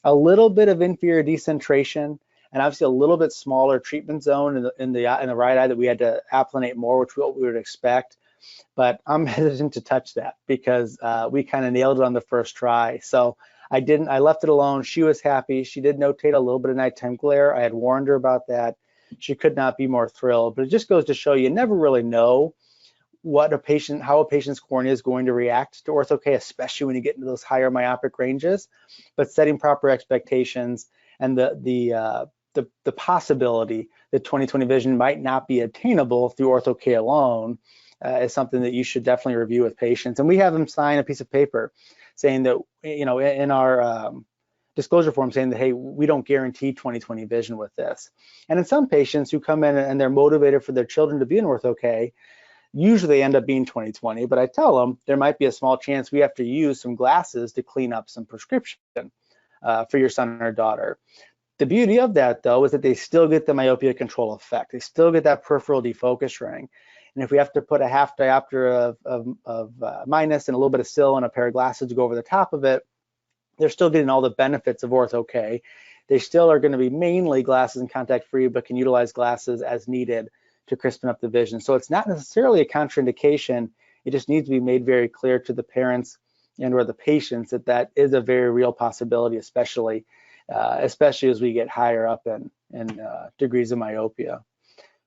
A little bit of inferior decentration, and obviously a little bit smaller treatment zone in the right eye that we had to applanate more, which we would expect. But I'm hesitant to touch that because we kind of nailed it on the first try. So I left it alone. She was happy. She did notate a little bit of nighttime glare. I had warned her about that. She could not be more thrilled. But it just goes to show you never really know how a patient's cornea is going to react to Ortho-K, especially when you get into those higher myopic ranges. But setting proper expectations and the possibility that 20/20 vision might not be attainable through Ortho-K alone is something that you should definitely review with patients. And we have them sign a piece of paper saying that, in our disclosure form, saying that, hey, we don't guarantee 20/20 vision with this. And in some patients who come in and they're motivated for their children to be in Ortho-K, usually they end up being 20/20, but I tell them there might be a small chance we have to use some glasses to clean up some prescription for your son or daughter. The beauty of that, though, is that they still get the myopia control effect. They still get that peripheral defocus ring. And if we have to put a half diopter of minus and a little bit of sil and a pair of glasses to go over the top of it, they're still getting all the benefits of Ortho-K. They still are going to be mainly glasses and contact free, but can utilize glasses as needed to crispen up the vision. So it's not necessarily a contraindication. It just needs to be made very clear to the parents and or the patients that is a very real possibility, especially as we get higher up in degrees of myopia.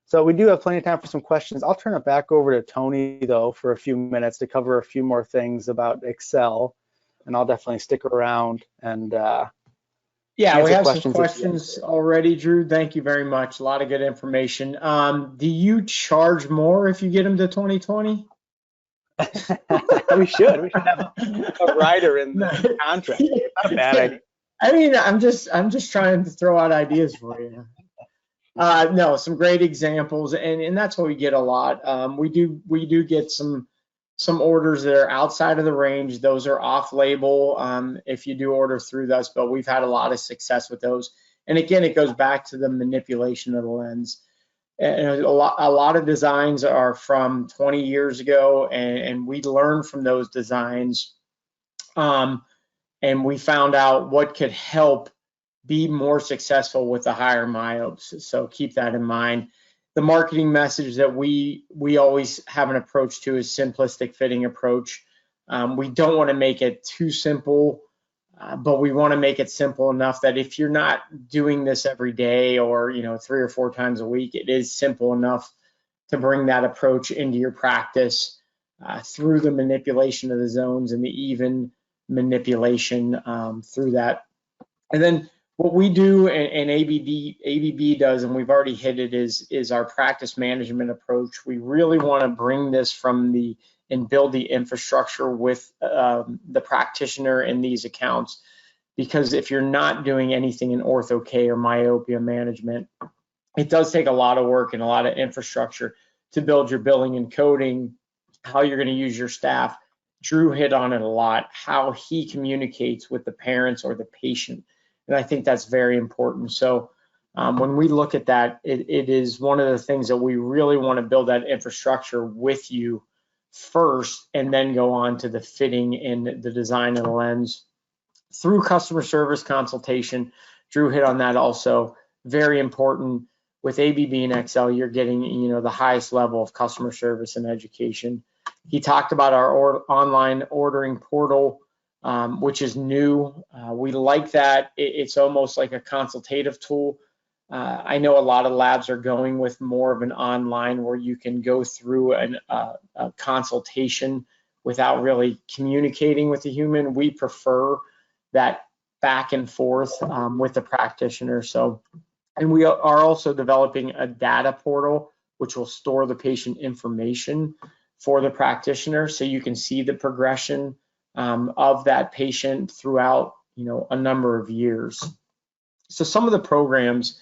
So we do have plenty of time for some questions. I'll turn it back over to Tony, though, for a few minutes to cover a few more things about X-Cel, and I'll definitely stick around and yeah, we have some questions already, Drew. Thank you very much. A lot of good information. Do you charge more if you get them to 20/20? We should have a rider in the contract. Not a bad idea. I mean, I'm just trying to throw out ideas for you. No, some great examples, and that's what we get a lot. We do get some orders that are outside of the range. Those are off-label if you do order through us, but we've had a lot of success with those. And again, it goes back to the manipulation of the lens. And a lot of designs are from 20 years ago, and we learned from those designs, and we found out what could help be more successful with the higher myopes. So keep that in mind. The marketing message that we always have an approach to is simplistic fitting approach. We don't want to make it too simple, but we want to make it simple enough that if you're not doing this every day or 3 or 4 times a week, it is simple enough to bring that approach into your practice through the manipulation of the zones and the even manipulation through that. And then what we do and ABB does, and we've already hit it, is our practice management approach. We really want to bring this and build the infrastructure with the practitioner in these accounts, because if you're not doing anything in Ortho-K or myopia management, it does take a lot of work and a lot of infrastructure to build your billing and coding, how you're going to use your staff. Drew hit on it a lot, how he communicates with the parents or the patient. And I think that's very important. So when we look at that, it is one of the things that we really want to build that infrastructure with you first, and then go on to the fitting and the design of the lens through customer service consultation. Drew hit on that also. Very important. With ABB and X-Cel, you're getting the highest level of customer service and education. He talked about our online ordering portal, which is new. We like that. It's almost like a consultative tool. I know a lot of labs are going with more of an online where you can go through a consultation without really communicating with the human. We prefer that back and forth with the practitioner. So, and we are also developing a data portal which will store the patient information for the practitioner, so you can see the progression of that patient throughout a number of years. So some of the programs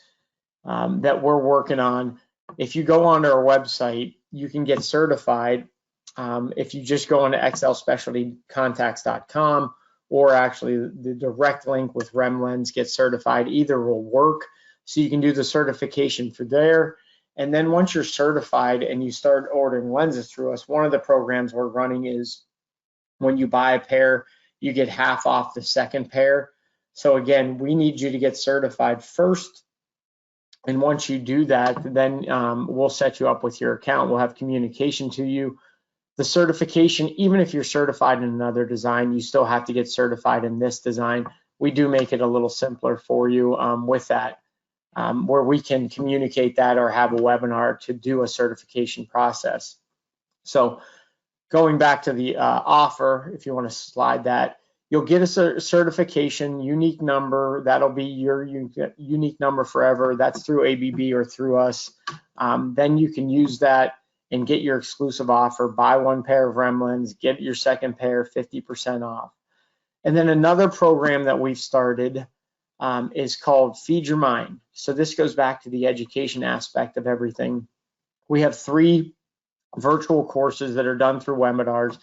that we're working on, if you go onto our website, you can get certified If you just go into xcelspecialtycontacts.com, or actually the direct link with REMLens, Get Certified, either will work. So you can do the certification for there. And then once you're certified and you start ordering lenses through us, one of the programs we're running is when you buy a pair, you get half off the second pair. So again, we need you to get certified first. And once you do that, then we'll set you up with your account. We'll have communication to you. The certification, even if you're certified in another design, you still have to get certified in this design. We do make it a little simpler for you with that, where we can communicate that or have a webinar to do a certification process. So going back to the offer, if you want to slide that, you'll get a certification, unique number. That'll be your unique number forever. That's through ABB or through us. Then you can use that and get your exclusive offer. Buy one pair of REMLens, get your second pair 50% off. And then another program that we've started is called Feed Your Mind. So this goes back to the education aspect of everything. We have 3 virtual courses that are done through webinars.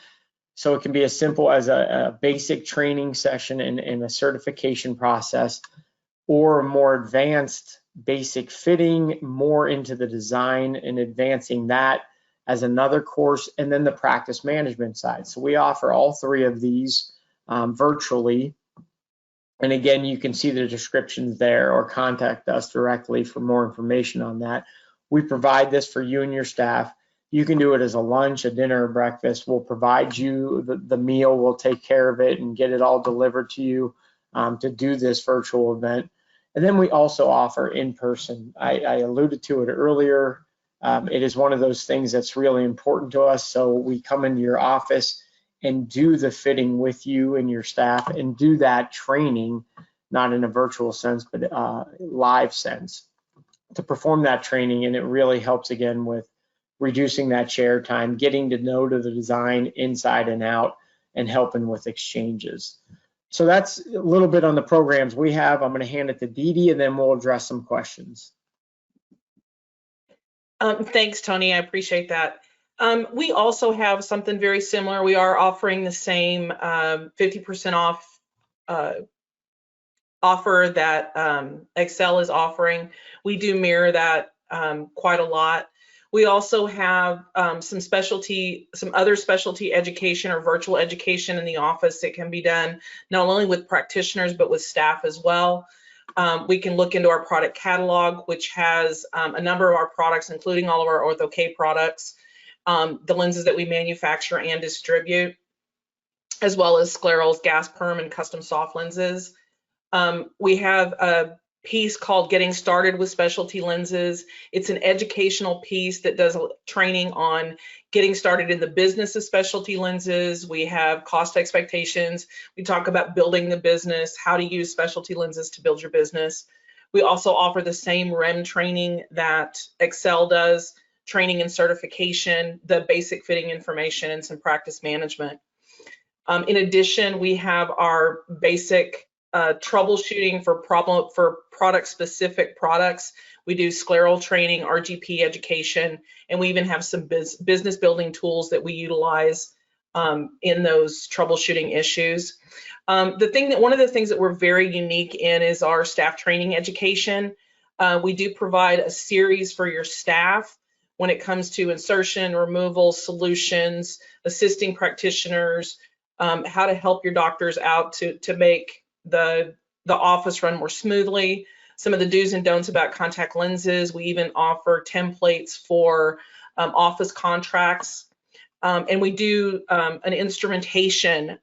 So it can be as simple as a basic training session and a certification process, or a more advanced basic fitting, more into the design and advancing that as another course, and then the practice management side. So we offer all 3 of these virtually. And again, you can see the descriptions there or contact us directly for more information on that. We provide this for you and your staff. You can do it as a lunch, a dinner, a breakfast. We'll provide you the meal. We'll take care of it and get it all delivered to you to do this virtual event. And then we also offer in-person. I alluded to it earlier. It is one of those things that's really important to us. So we come into your office and do the fitting with you and your staff and do that training, not in a virtual sense, but live sense, to perform that training. And it really helps, again, with reducing that chair time, getting to know the design inside and out, and helping with exchanges. So that's a little bit on the programs we have. I'm going to hand it to DeDe, and then we'll address some questions. Thanks, Tony. I appreciate that. We also have something very similar. We are offering the same 50% off offer that X-Cel is offering. We do mirror that quite a lot. We also have some other specialty education or virtual education in the office that can be done not only with practitioners but with staff as well. We can look into our product catalog, which has a number of our products, including all of our Ortho-K products, the lenses that we manufacture and distribute, as well as sclerals, gas perm, and custom soft lenses. We have a piece called Getting Started with Specialty Lenses. It's an educational piece that does training on getting started in the business of specialty lenses. We have cost expectations. We talk about building the business, how to use specialty lenses to build your business. We also offer the same REM training that X-Cel does, training and certification, the basic fitting information, and some practice management. In addition, we have our basic troubleshooting for product-specific products. We do scleral training, RGP education, and we even have some business building tools that we utilize in those troubleshooting issues. One of the things that we're very unique in is our staff training education. We do provide a series for your staff when it comes to insertion, removal, solutions, assisting practitioners, how to help your doctors out to make the office run more smoothly, some of the do's and don'ts about contact lenses. We even offer templates for office contracts, and we do an instrumentation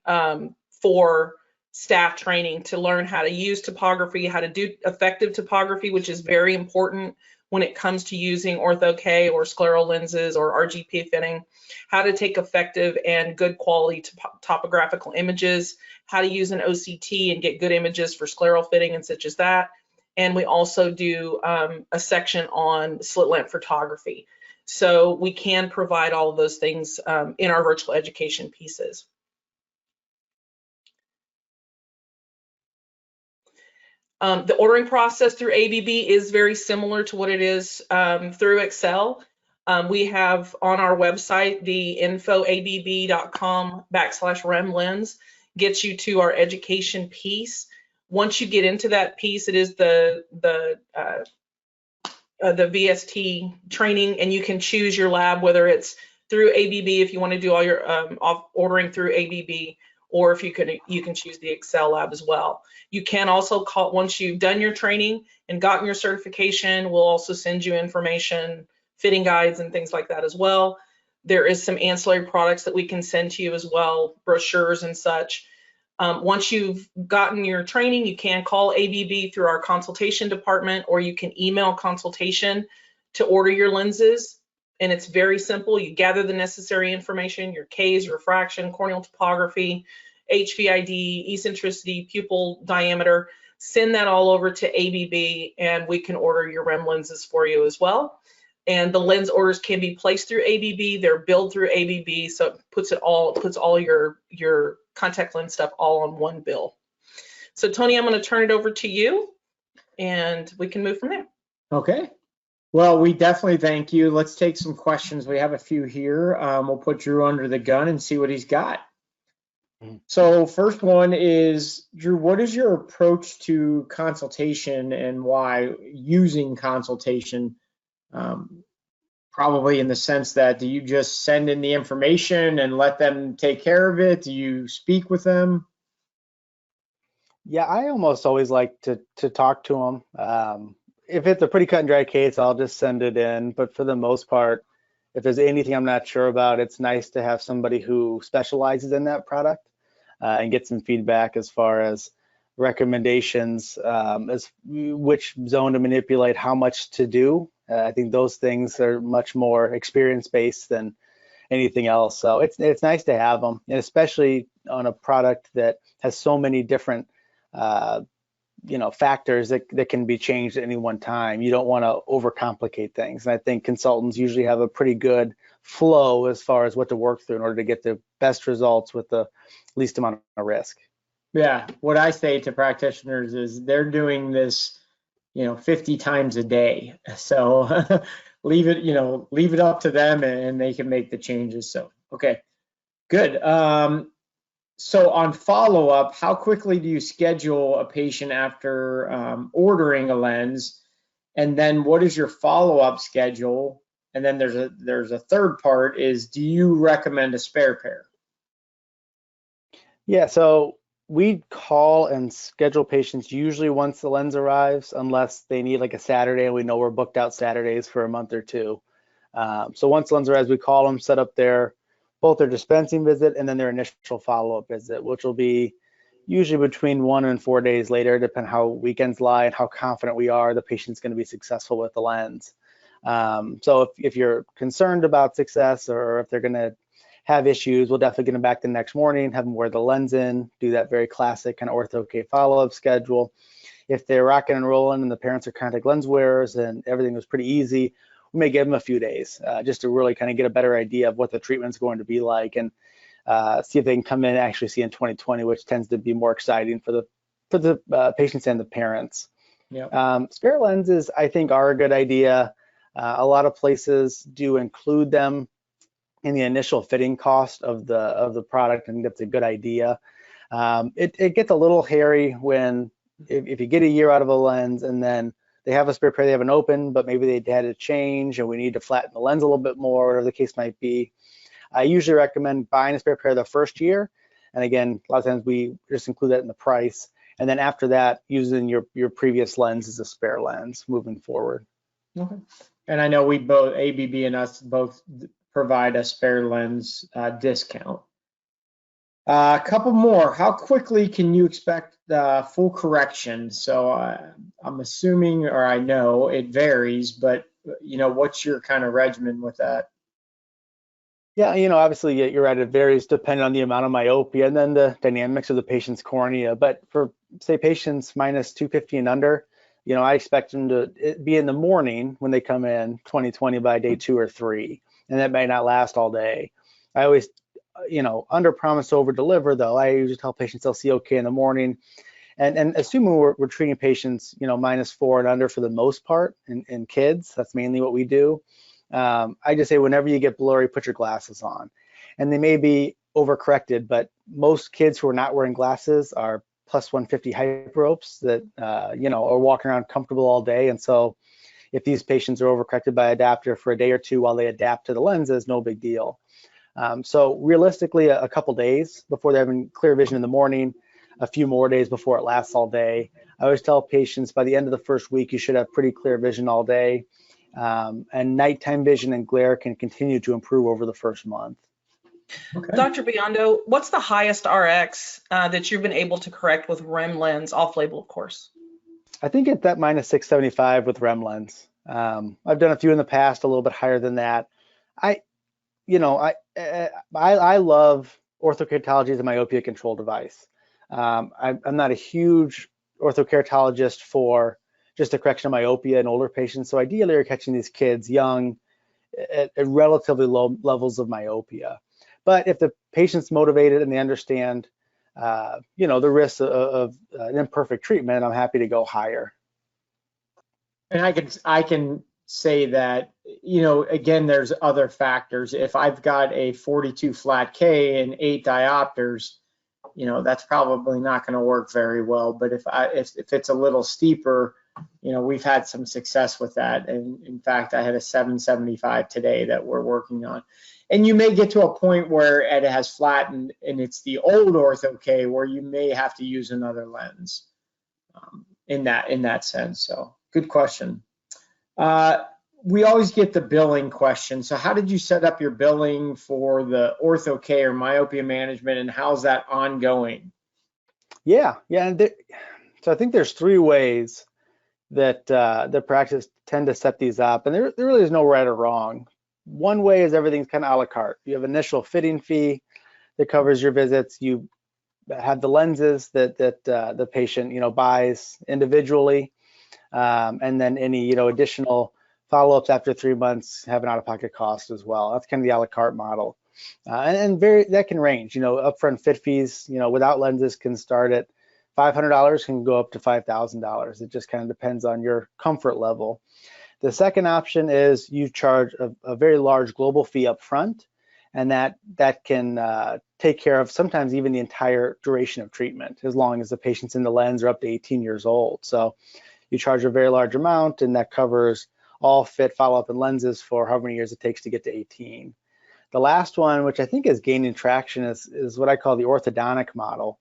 for staff training to learn how to use topography, how to do effective topography, which is very important when it comes to using Ortho-K or scleral lenses or RGP fitting, how to take effective and good quality topographical images, how to use an OCT and get good images for scleral fitting and such as that. And we also do a section on slit lamp photography. So we can provide all of those things in our virtual education pieces. The ordering process through ABB is very similar to what it is through X-Cel. We have on our website, the infoabb.com/REMLens gets you to our education piece. Once you get into that piece, it is the VST training, and you can choose your lab, whether it's through ABB if you want to do all your ordering through ABB, or if you can choose the X-Cel lab as well. You can also call, once you've done your training and gotten your certification, we'll also send you information, fitting guides and things like that as well. There is some ancillary products that we can send to you as well, brochures and such. Once you've gotten your training, you can call ABB through our consultation department, or you can email consultation to order your lenses. And it's very simple. You gather the necessary information, your Ks, refraction, corneal topography, HVID, eccentricity, pupil diameter. Send that all over to ABB, and we can order your REM lenses for you as well. And the lens orders can be placed through ABB. They're billed through ABB, so it puts all your contact lens stuff all on one bill. So Tony, I'm going to turn it over to you, and we can move from there. Okay. Well, we definitely thank you. Let's take some questions. We have a few here. We'll put Drew under the gun and see what he's got. So first one is, Drew, what is your approach to consultation and why using consultation? Probably in the sense that, do you just send in the information and let them take care of it? Do you speak with them? Yeah, I almost always like to talk to them. If it's a pretty cut and dry case, I'll just send it in. But for the most part, if there's anything I'm not sure about, it's nice to have somebody who specializes in that product and get some feedback as far as recommendations, as which zone to manipulate, how much to do. I think those things are much more experience-based than anything else. So it's nice to have them, and especially on a product that has so many different factors that can be changed at any one time. You don't want to overcomplicate things. And I think consultants usually have a pretty good flow as far as what to work through in order to get the best results with the least amount of risk. Yeah, what I say to practitioners is they're doing this, 50 times a day. So leave it up to them, and they can make the changes. So, okay, good. So on follow-up, how quickly do you schedule a patient after ordering a lens? And then what is your follow-up schedule? And then there's a third part is, do you recommend a spare pair? Yeah, so we call and schedule patients usually once the lens arrives, unless they need like a Saturday and we know we're booked out Saturdays for a month or two. So once the lens arrives, we call them, set up both their dispensing visit and then their initial follow-up visit, which will be usually between 1 and 4 days later, depending how weekends lie and how confident we are the patient's going to be successful with the lens. So if you're concerned about success, or if they're going to have issues, we'll definitely get them back the next morning, have them wear the lens in, do that very classic kind of Ortho-K follow-up schedule. If they're rocking and rolling and the parents are contact lens wearers and everything was pretty easy, we may give them a few days just to really kind of get a better idea of what the treatment's going to be like, and see if they can come in and actually see in 2020, which tends to be more exciting for the patients and the parents. Yep. Spare lenses, I think, are a good idea. A lot of places do include them in the initial fitting cost of the product. I think that's a good idea. It gets a little hairy when if you get a year out of a lens and then they have a spare pair they haven't opened, but maybe they had a change and we need to flatten the lens a little bit more, whatever the case might be. I usually recommend buying a spare pair the first year. And again, a lot of times we just include that in the price. And then after that, using your previous lens as a spare lens moving forward. Okay. And I know we both, ABB and us, both provide a spare lens discount. A couple more. How quickly can you expect full correction? So I'm assuming, or I know it varies, but what's your kind of regimen with that? Yeah, obviously you're right. It varies depending on the amount of myopia and then the dynamics of the patient's cornea. But for say patients minus 250 and under, I expect them to be in the morning when they come in 20/20 by day 2 or 3, and that may not last all day. I always, under promise over deliver though. I usually tell patients they'll see okay in the morning, and assuming we're treating patients, -4 and under for the most part, in kids, that's mainly what we do. I just say whenever you get blurry, put your glasses on. And they may be overcorrected, but most kids who are not wearing glasses are plus 150 hyperopes that, are walking around comfortable all day. And so if these patients are overcorrected by adapter for a day or two while they adapt to the lenses, no big deal. So realistically, a couple days before they're having clear vision in the morning, a few more days before it lasts all day. I always tell patients by the end of the first week, you should have pretty clear vision all day. And nighttime vision and glare can continue to improve over the first month. Okay. Dr. Biondo, what's the highest RX that you've been able to correct with REMLens, off-label, of course? I think it's that minus 675 with REMLens. I've done a few in the past, a little bit higher than that. I love orthokeratology as a myopia control device. I'm not a huge orthokeratologist for just the correction of myopia in older patients. So ideally, you're catching these kids young at relatively low levels of myopia. But if the patient's motivated and they understand, the risks of an imperfect treatment, I'm happy to go higher. And I can say that, again, there's other factors. If I've got a 42 flat K and 8 diopters, that's probably not going to work very well. But if it's a little steeper, we've had some success with that. And in fact, I had a 775 today that we're working on. And you may get to a point where it has flattened and it's the old Ortho-K where you may have to use another lens in that sense. So good question. We always get the billing question. So how did you set up your billing for the Ortho-K or myopia management, and how's that ongoing? Yeah. And so I think there's 3 ways that the practice tend to set these up, and there really is no right or wrong. One way is everything's kind of a la carte. You have initial fitting fee that covers your visits. You have the lenses that the patient buys individually, and then any additional follow-ups after 3 months have an out-of-pocket cost as well. That's kind of the a la carte model, and that can range. Upfront fit fees without lenses can start at $500, can go up to $5,000. It just kind of depends on your comfort level. The second option is you charge a very large global fee up front, and that can take care of sometimes even the entire duration of treatment, as long as the patient's in the lens are up to 18 years old. So you charge a very large amount, and that covers all fit, follow-up, and lenses for however many years it takes to get to 18. The last one, which I think is gaining traction, is what I call the orthodontic model.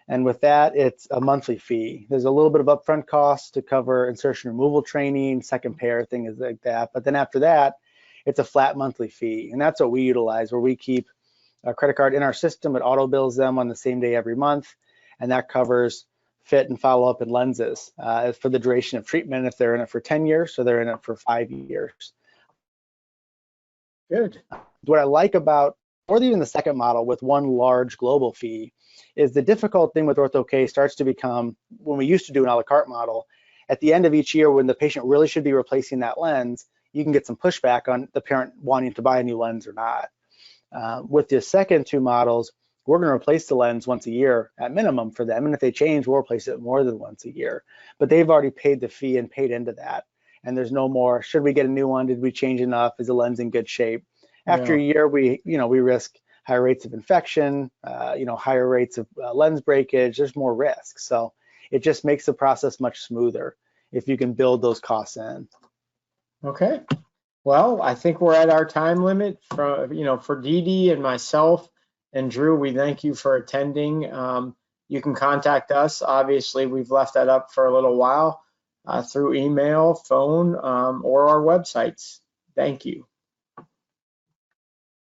And with that, it's a monthly fee. There's a little bit of upfront costs to cover insertion removal training, second pair, things like that. But then after that, it's a flat monthly fee. And that's what we utilize, where we keep a credit card in our system. It auto bills them on the same day every month. And that covers fit and follow-up and lenses for the duration of treatment, if they're in it for 10 years, so they're in it for 5 years. Good. What I like about, or even the second model with one large global fee, is the difficult thing with Ortho-K starts to become, when we used to do an a la carte model, at the end of each year when the patient really should be replacing that lens, you can get some pushback on the parent wanting to buy a new lens or not. With the second 2 models, we're going to replace the lens once a year at minimum for them, and if they change, we'll replace it more than once a year. But they've already paid the fee and paid into that, and there's no more, should we get a new one, did we change enough, is the lens in good shape? After a year, we risk higher rates of infection, higher rates of lens breakage. There's more risk. So it just makes the process much smoother if you can build those costs in. Okay. Well, I think we're at our time limit. For DeDe and myself and Drew, we thank you for attending. You can contact us. Obviously, we've left that up for a little while through email, phone, or our websites. Thank you.